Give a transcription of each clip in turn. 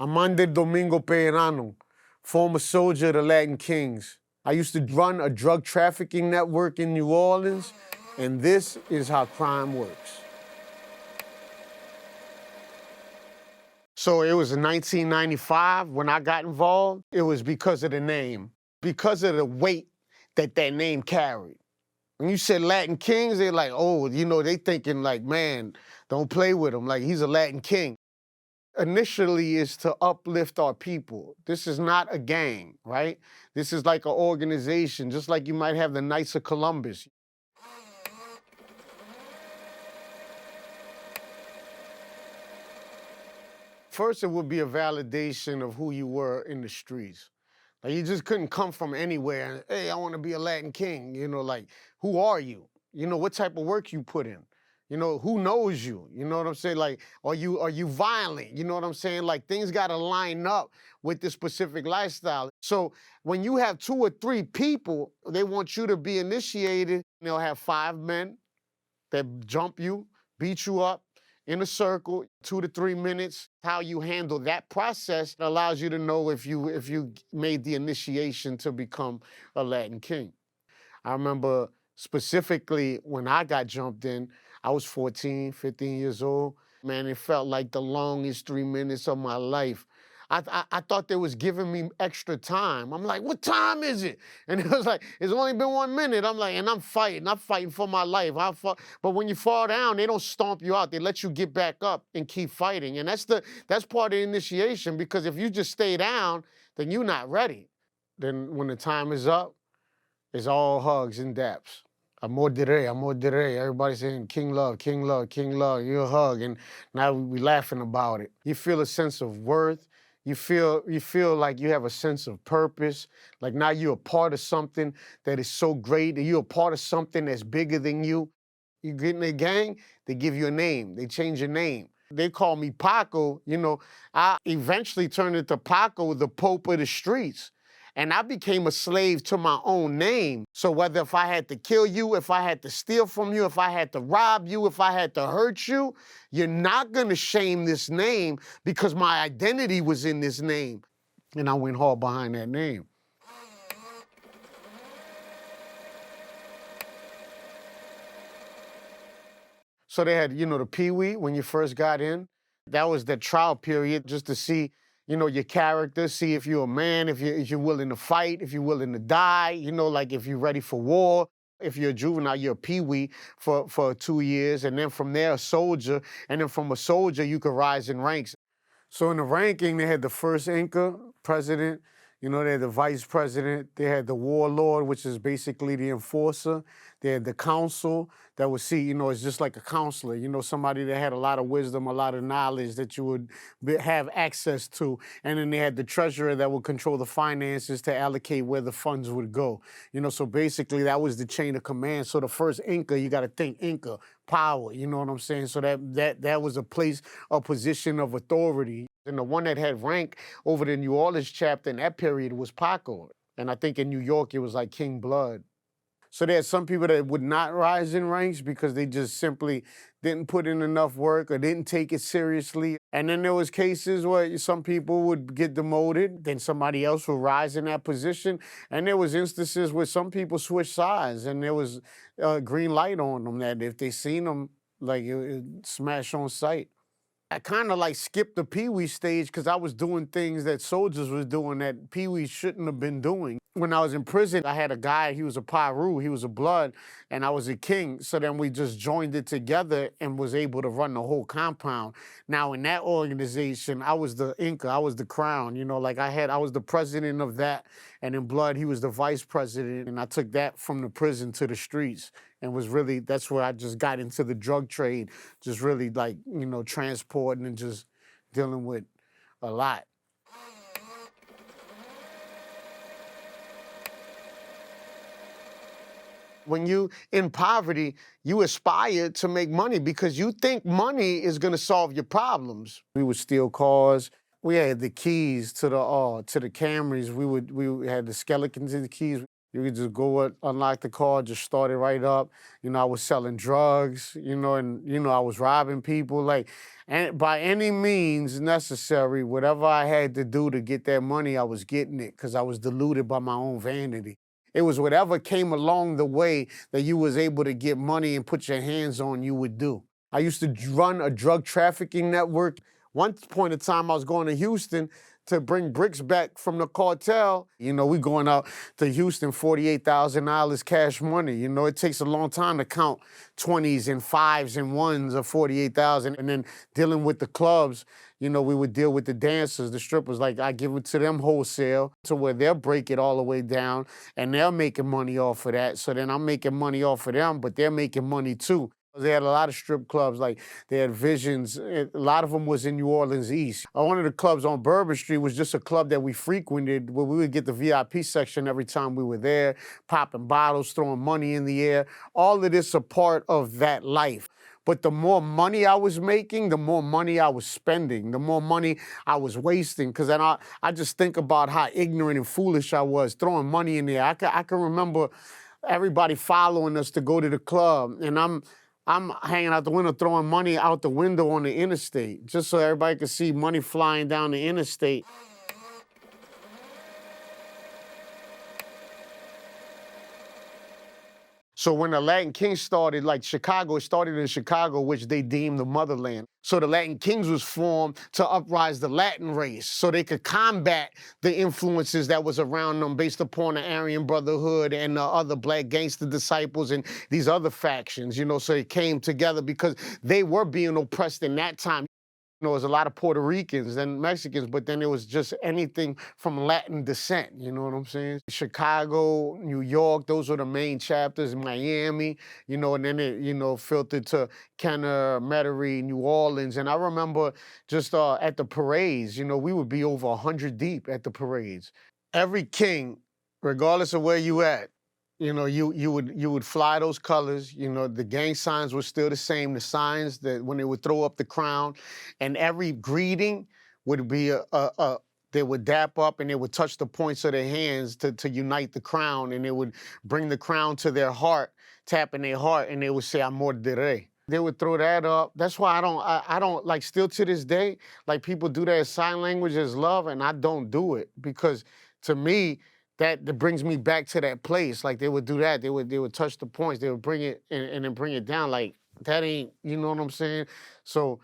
Amanda Domingo Pellerano, former soldier of the Latin Kings. I used to run a drug trafficking network in New Orleans, and this is how crime works. So it was in 1995 when I got involved. It was because of the name, because of the weight that that name carried. When you said Latin Kings, they're like, oh, you know, they thinking like, man, don't play with him, like he's a Latin king. Initially is to uplift our people. This is not a gang, right? This is like an organization, just like you might have the Knights of Columbus. First, it would be a validation of who you were in the streets. Like, you just couldn't come from anywhere and, hey, I want to be a Latin king. You know, like, who are you? You know, what type of work you put in? You know, who knows you? You know what I'm saying? Like, are you violent? You know what I'm saying? Like, things got to line up with this specific lifestyle. So when you have 2 or 3 people, they want you to be initiated. They'll have 5 men that jump you, beat you up in a circle, 2 to 3 minutes. How you handle that process allows you to know if you made the initiation to become a Latin king. I remember specifically when I got jumped in, I was 14, 15 years old. Man, it felt like the longest 3 minutes of my life. I thought they was giving me extra time. I'm like, what time is it? And it was like, it's only been 1 minute. I'm like, and I'm fighting for my life. But when you fall down, they don't stomp you out. They let you get back up and keep fighting. And that's part of the initiation, because if you just stay down, then you're not ready. Then when the time is up, it's all hugs and daps. Amor de rey, amor de rey. Everybody saying King Love, King Love, King Love. You hug, and now we laughing about it. You feel a sense of worth. You feel like you have a sense of purpose. Like now you're a part of something that is so great. You're a part of something that's bigger than you. You get in a gang, they give you a name. They change your name. They call me Paco. You know, I eventually turned into Paco, the Pope of the streets. And I became a slave to my own name. So whether if I had to kill you, if I had to steal from you, if I had to rob you, if I had to hurt you, you're not gonna shame this name, because my identity was in this name. And I went hard behind that name. So they had, you know, the Pee-wee when you first got in. That was the trial period, just to see, you know, your character, see if you're a man, if you're willing to fight, if you're willing to die, you know, like if you're ready for war. If you're a juvenile, you're a Pee-wee for 2 years, and then from there, a soldier, and then from a soldier, you could rise in ranks. So in the ranking, they had the first Inca president, you know, they had the vice president, they had the warlord, which is basically the enforcer. They had the council that would see, you know, it's just like a counselor, you know, somebody that had a lot of wisdom, a lot of knowledge that you would have access to. And then they had the treasurer that would control the finances to allocate where the funds would go. You know, so basically that was the chain of command. So the first Inca, you got to think Inca, power, you know what I'm saying? So that was a place, a position of authority. And the one that had rank over the New Orleans chapter in that period was Paco. And I think in New York, it was like King Blood. So there are some people that would not rise in ranks because they just simply didn't put in enough work or didn't take it seriously. And then there was cases where some people would get demoted, then somebody else would rise in that position. And there was instances where some people switched sides, and there was a green light on them that if they seen them, like it smash on sight. I kind of like skipped the Pee-wee stage because I was doing things that soldiers was doing that Pee-wee shouldn't have been doing. When I was in prison, I had a guy, he was a Paru, he was a Blood, and I was a King. So then we just joined it together and was able to run the whole compound. Now in that organization, I was the Inca, I was the crown, you know, like I was the president of that. And in Blood, he was the vice president. And I took that from the prison to the streets. And was really, that's where I just got into the drug trade, just really like, you know, transporting and just dealing with a lot. When you in poverty, you aspire to make money because you think money is gonna solve your problems. We would steal cars. We had the keys to the Camrys. We had the skeletons in the keys. You could just go unlock the car, just start it right up. I was selling drugs, and I was robbing people. Like, and by any means necessary, whatever I had to do to get that money, I was getting it because I was deluded by my own vanity. It was whatever came along the way that you was able to get money and put your hands on, you would do. I used to run a drug trafficking network. One point in time, I was going to Houston to bring bricks back from the cartel. We going out to Houston, $48,000 cash money. It takes a long time to count 20s and 5s and 1s of 48,000. And then dealing with the clubs, we would deal with the dancers, the strippers. Like, I give it to them wholesale to where they'll break it all the way down and they're making money off of that. So then I'm making money off of them, but they're making money too. They had a lot of strip clubs, like they had Visions. A lot of them was in New Orleans East. One of the clubs on Bourbon Street was just a club that we frequented where we would get the VIP section every time we were there, popping bottles, throwing money in the air. All of this a part of that life. But the more money I was making, the more money I was spending, the more money I was wasting. Because then I just think about how ignorant and foolish I was, throwing money in there. I can remember everybody following us to go to the club, and I'm hanging out the window, throwing money out the window on the interstate, just so everybody could see money flying down the interstate. So when the Latin Kings started, like Chicago, it started in Chicago, which they deemed the motherland. So the Latin Kings was formed to uprise the Latin race so they could combat the influences that was around them based upon the Aryan Brotherhood and the other black gangster disciples and these other factions, so they came together because they were being oppressed in that time. There was a lot of Puerto Ricans and Mexicans, but then it was just anything from Latin descent, you know what I'm saying? Chicago, New York, those were the main chapters, Miami, and then it, filtered to Kenner, Metairie, New Orleans. And I remember just at the parades, we would be over 100 deep at the parades. Every king, regardless of where you at, you would fly those colors. The gang signs were still the same. The signs that when they would throw up the crown, and every greeting would be they would dap up and they would touch the points of their hands to unite the crown, and they would bring the crown to their heart, tapping their heart, and they would say "Amor de Rey." They would throw that up. That's why I don't like, still to this day, like, people do that sign language as love, and I don't do it because to me, that brings me back to that place. Like, they would do that. They would touch the points. They would bring it and then bring it down. Like, that ain't, you know what I'm saying? So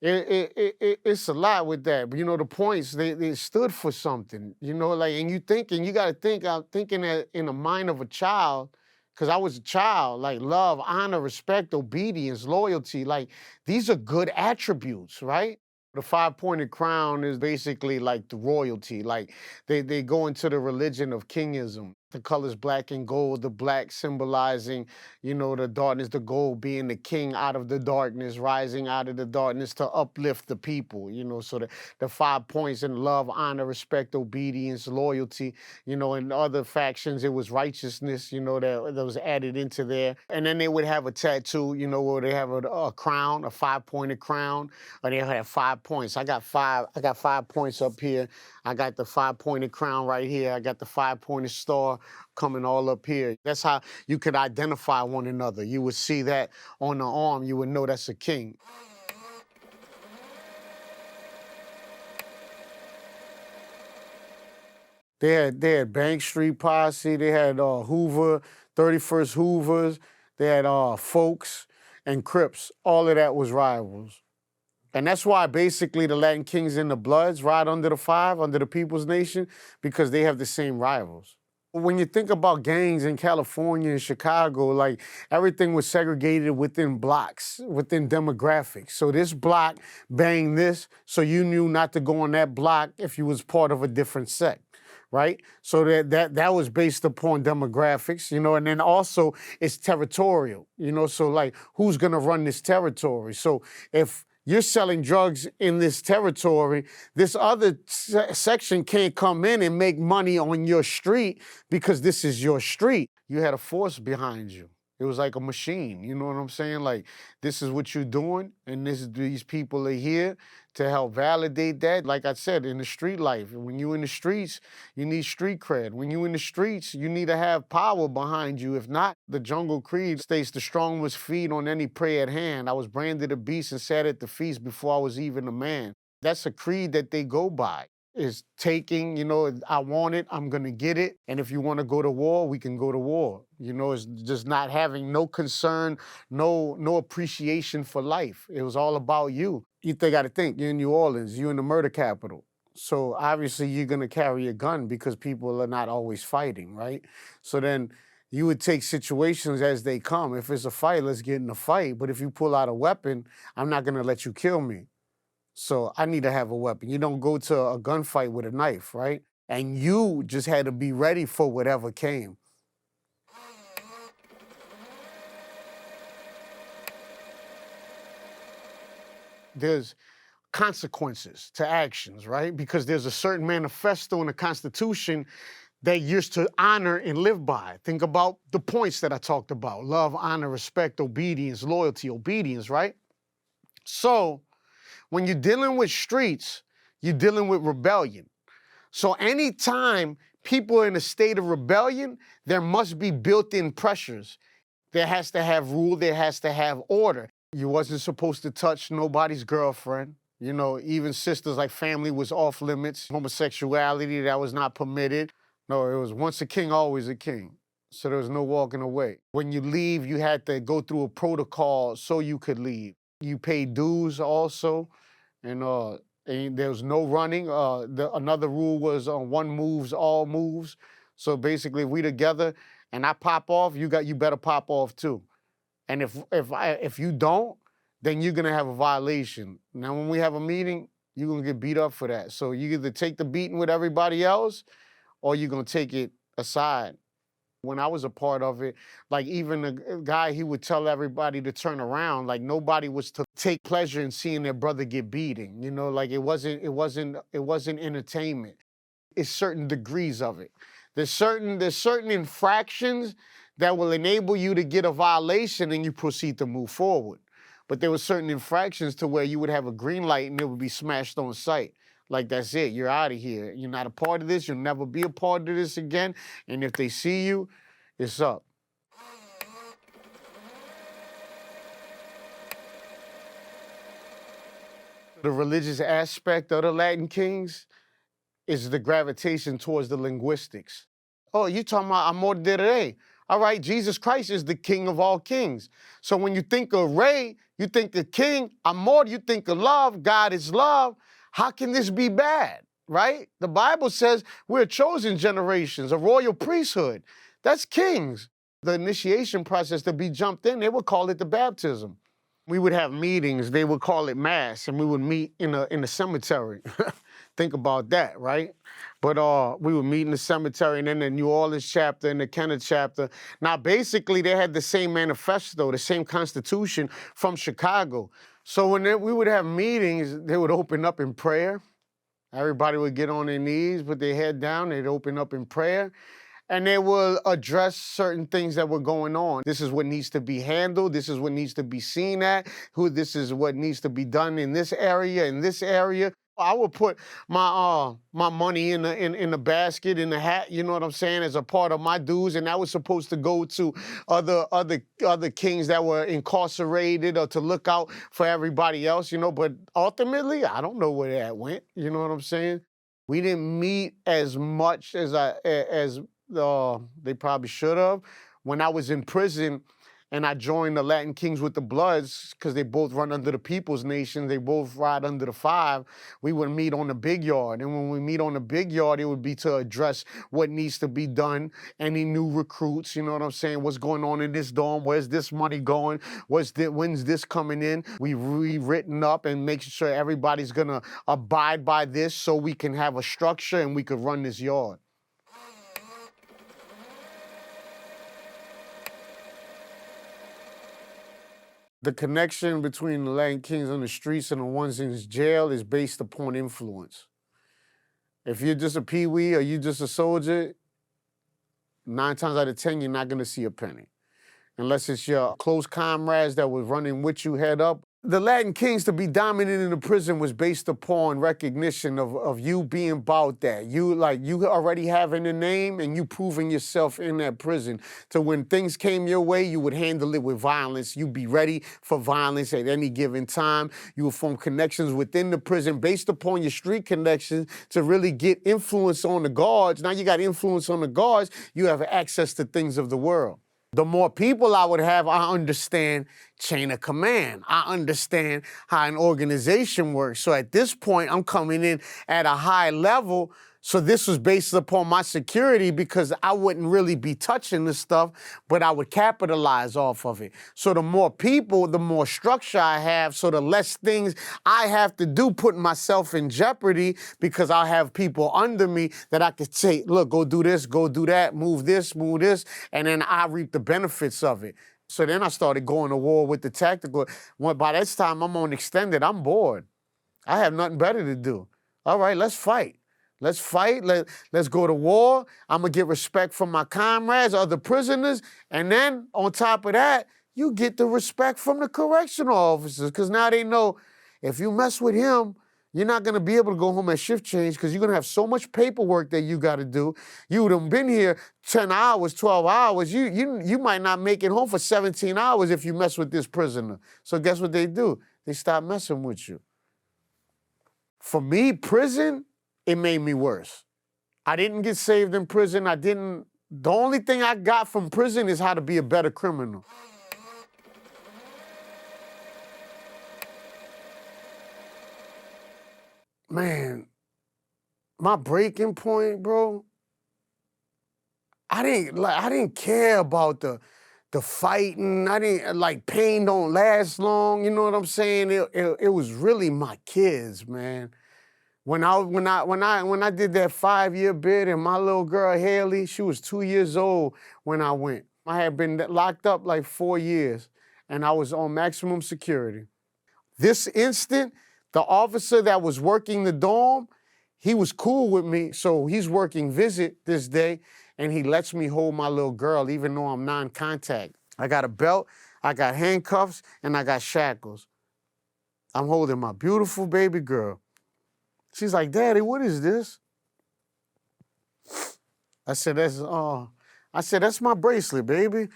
it's a lot with that. But, the points, they stood for something, like, and you got to think, I'm thinking that in the mind of a child, because I was a child, like love, honor, respect, obedience, loyalty. Like, these are good attributes, right? The five-pointed crown is basically like the royalty. Like, they go into the religion of kingism. The colors black and gold, the black symbolizing, the darkness, the gold being the king out of the darkness, rising out of the darkness to uplift the people, so the 5 points in love, honor, respect, obedience, loyalty, in other factions, it was righteousness, that was added into there. And then they would have a tattoo, where they have a crown, a 5-pointed crown, or they have 5 points. I got 5 points up here. I got the 5-pointed crown right here. I got the 5-pointed star coming all up here. That's how you could identify one another. You would see that on the arm. You would know that's a king. They had Bank Street Posse. They had Hoover, 31st Hoovers. They had Folks and Crips. All of that was rivals. And that's why basically the Latin Kings and the Bloods ride under the 5, under the People's Nation, because they have the same rivals. When you think about gangs in California and Chicago, like, everything was segregated within blocks, within demographics. So this block banged this, so you knew not to go on that block if you was part of a different sect, right? So that was based upon demographics, and then also it's territorial, so like, who's gonna run this territory? So if you're selling drugs in this territory, this other section can't come in and make money on your street because this is your street. You had a force behind you. It was like a machine, you know what I'm saying? Like, this is what you're doing, and these people are here to help validate that. Like I said, in the street life, when you in the streets, you need street cred. When you in the streets, you need to have power behind you. If not, the Jungle Creed states the strong must feed on any prey at hand. I was branded a beast and sat at the feast before I was even a man. That's a creed that they go by. Is taking, I want it, I'm gonna get it. And if you wanna go to war, we can go to war. It's just not having no concern, no appreciation for life. It was all about you. They gotta think, you're in New Orleans, you're in the murder capital. So obviously you're gonna carry a gun because people are not always fighting, right? So then you would take situations as they come. If it's a fight, let's get in a fight. But if you pull out a weapon, I'm not gonna let you kill me. So I need to have a weapon. You don't go to a gunfight with a knife, right? And you just had to be ready for whatever came. There's consequences to actions, right? Because there's a certain manifesto in the Constitution that you're to honor and live by. Think about the points that I talked about: love, honor, respect, obedience, loyalty, obedience, right? So when you're dealing with streets, you're dealing with rebellion. So anytime people are in a state of rebellion, there must be built-in pressures. There has to have rule, there has to have order. You wasn't supposed to touch nobody's girlfriend. Even sisters, like family was off limits. Homosexuality, that was not permitted. No, it was once a king, always a king. So there was no walking away. When you leave, you had to go through a protocol so you could leave. You paid dues also, and there was no running. Another rule was one moves, all moves. So basically, if we together and I pop off, you better pop off too. And if you don't, then you're gonna have a violation. Now, when we have a meeting, you're gonna get beat up for that. So you either take the beating with everybody else, or you're gonna take it aside. When I was a part of it, like even the guy, he would tell everybody to turn around. Like nobody was to take pleasure in seeing their brother get beating. Like it wasn't entertainment. It's certain degrees of it. There's certain infractions that will enable you to get a violation and you proceed to move forward. But there were certain infractions to where you would have a green light and it would be smashed on sight. Like, that's it, you're out of here. You're not a part of this, you'll never be a part of this again. And if they see you, it's up. The religious aspect of the Latin Kings is the gravitation towards the linguistics. Oh, you talking about amor de rey. All right, Jesus Christ is the king of all kings. So when you think of rey, you think of king. Amor, you think of love. God is love. How can this be bad, right? The Bible says we're chosen generations, a royal priesthood. That's kings. The initiation process to be jumped in, they would call it the baptism. We would have meetings, they would call it mass, and we would meet in a cemetery. Think about that, right? But we would meet in the cemetery, and then the New Orleans chapter and the Kenneth chapter. Now, basically, they had the same manifesto, the same constitution from Chicago. So when we would have meetings, they would open up in prayer. Everybody would get on their knees, put their head down, they'd open up in prayer. And they will address certain things that were going on. This is what needs to be handled. This is what needs to be seen at. This is what needs to be done in this area, in this area. I would put my money in the basket, in the hat, you know what I'm saying, as a part of my dues, and that was supposed to go to other kings that were incarcerated or to look out for everybody else, But ultimately, I don't know where that went, you know what I'm saying? We didn't meet as much as they probably should have. When I was in prison and I joined the Latin Kings with the Bloods, because they both run under the People's Nation, they both ride under the 5, we would meet on the big yard. And when we meet on the big yard, it would be to address what needs to be done, any new recruits, you know what I'm saying? What's going on in this dorm? Where's this money going? When's this coming in? We rewritten up and make sure everybody's gonna abide by this so we can have a structure and we could run this yard. The connection between the Latin Kings on the streets and the ones in jail is based upon influence. If you're just a peewee or you're just a soldier, 9 times out of 10, you're not gonna see a penny. unless it's your close comrades that was running with you head up. The Latin Kings, to be dominant in the prison was based upon recognition of you being about that. You already having a name and you proving yourself in that prison. So when things came your way, you would handle it with violence. You'd be ready for violence at any given time. You would form connections within the prison based upon your street connections to really get influence on the guards. Now you got influence on the guards, you have access to things of the world. The more people I would have, I understand chain of command. I understand how an organization works. So at this point, I'm coming in at a high level. So this was based upon my security because I wouldn't really be touching this stuff, but I would capitalize off of it. So the more people, the more structure I have, so the less things I have to do putting myself in jeopardy because I'll have people under me that I could say, look, go do this, go do that, move this, and then I reap the benefits of it. So then I started going to war with the tactical. By this time I'm on extended, I'm bored. I have nothing better to do. All right, let's fight. Let's fight, let's go to war. I'm gonna get respect from my comrades, other prisoners, and then on top of that, you get the respect from the correctional officers, because now they know if you mess with him, you're not gonna be able to go home at shift change because you're gonna have so much paperwork that you gotta do. You would have been here 10 hours, 12 hours. You might not make it home for 17 hours if you mess with this prisoner. So guess what they do? They stop messing with you. For me, prison, it made me worse. I didn't get saved in prison. The only thing I got from prison is how to be a better criminal. Man, my breaking point, bro, I didn't care about the fighting. I didn't, like, pain don't last long, you know what I'm saying? It was really my kids, man. When I did that 5-year bid, and my little girl Haley, she was 2 years old when I went. I had been locked up like 4 years, and I was on maximum security. This instant, the officer that was working the dorm, he was cool with me, so he's working visit this day, and he lets me hold my little girl even though I'm non-contact. I got a belt, I got handcuffs, and I got shackles. I'm holding my beautiful baby girl. She's like, Daddy, what is this? I said, that's my bracelet, baby.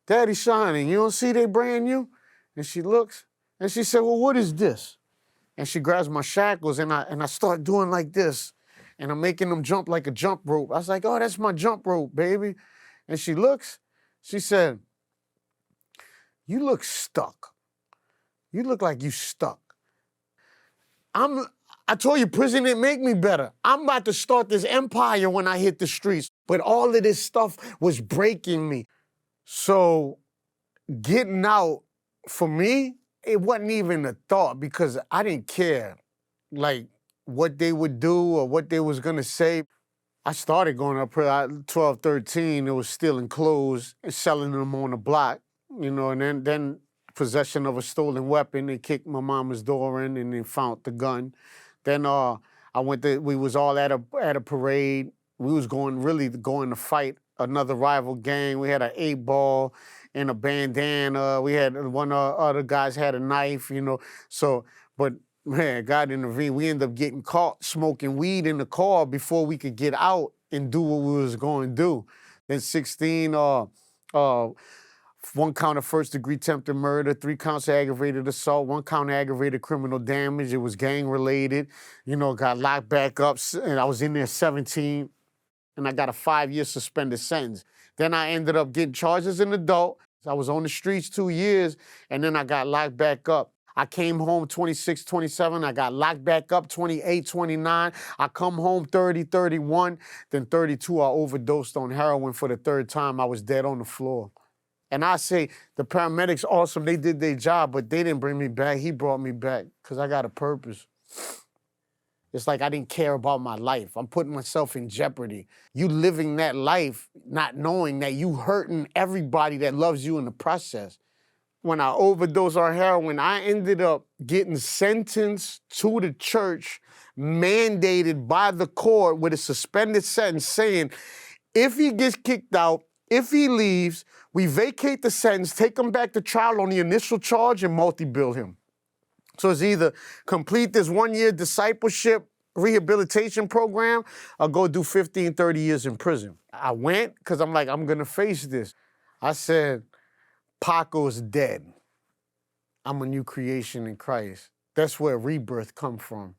Daddy shining. You don't see they brand new? And she looks, and she said, well, what is this? And she grabs my shackles, and I start doing like this, and I'm making them jump like a jump rope. I was like, oh, that's my jump rope, baby. And she looks, she said, you look stuck. You look like you stuck. I told you prison didn't make me better. I'm about to start this empire when I hit the streets. But all of this stuff was breaking me. So getting out, for me, it wasn't even a thought because I didn't care, like, what they would do or what they was gonna say. I started going up here 12, 13. It was stealing clothes and selling them on the block, you know, and then possession of a stolen weapon. They kicked my mama's door in and they found the gun. Then we was all at a parade. We was going to fight another rival gang. We had an 8-ball and a bandana. We had one other guys had a knife, you know. So, but man, God intervened. We ended up getting caught smoking weed in the car before we could get out and do what we was going to do. Then 16, 1 count of first-degree attempted murder, 3 counts of aggravated assault, 1 count of aggravated criminal damage. It was gang-related. You know, got locked back up, and I was in there 17, and I got a 5-year suspended sentence. Then I ended up getting charged as an adult. I was on the streets 2 years, and then I got locked back up. I came home 26, 27. I got locked back up 28, 29. I come home 30, 31. Then 32, I overdosed on heroin for the 3rd time. I was dead on the floor. And I say, the paramedics, awesome, they did their job, but they didn't bring me back. He brought me back because I got a purpose. It's like I didn't care about my life. I'm putting myself in jeopardy. You living that life not knowing that you hurting everybody that loves you in the process. When I overdosed on heroin, I ended up getting sentenced to the church, mandated by the court with a suspended sentence saying, if he gets kicked out, If he leaves, we vacate the sentence, take him back to trial on the initial charge, and multi-bill him. So it's either complete this 1-year discipleship rehabilitation program or go do 15, 30 years in prison. I went because I'm like, I'm going to face this. I said, Paco's dead. I'm a new creation in Christ. That's where rebirth come from.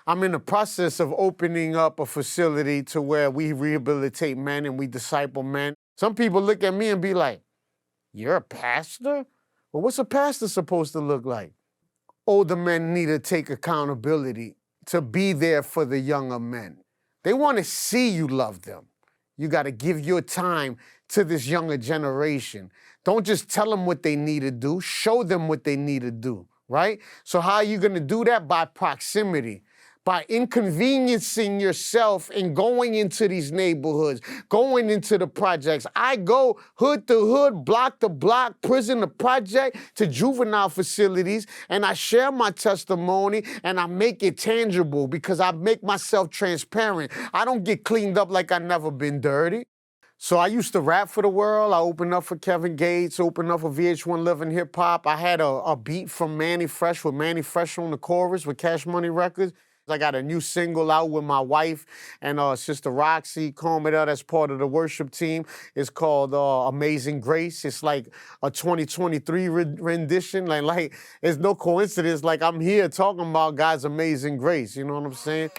I'm in the process of opening up a facility to where we rehabilitate men and we disciple men. Some people look at me and be like, you're a pastor? Well, what's a pastor supposed to look like? Older men need to take accountability to be there for the younger men. They want to see you love them. You got to give your time to this younger generation. Don't just tell them what they need to do. Show them what they need to do, right? So how are you going to do that? By proximity. By inconveniencing yourself and going into these neighborhoods, going into the projects. I go hood to hood, block to block, prison to project, to juvenile facilities, and I share my testimony and I make it tangible because I make myself transparent. I don't get cleaned up like I never been dirty. So I used to rap for the world. I opened up for Kevin Gates, opened up for VH1 Living Hip Hop. I had a beat from Manny Fresh with Manny Fresh on the chorus with Cash Money Records. I got a new single out with my wife and Sister Roxy Comeda, that's part of the worship team. It's called Amazing Grace. It's like a 2023 rendition. Like, it's no coincidence. Like, I'm here talking about God's amazing grace. You know what I'm saying?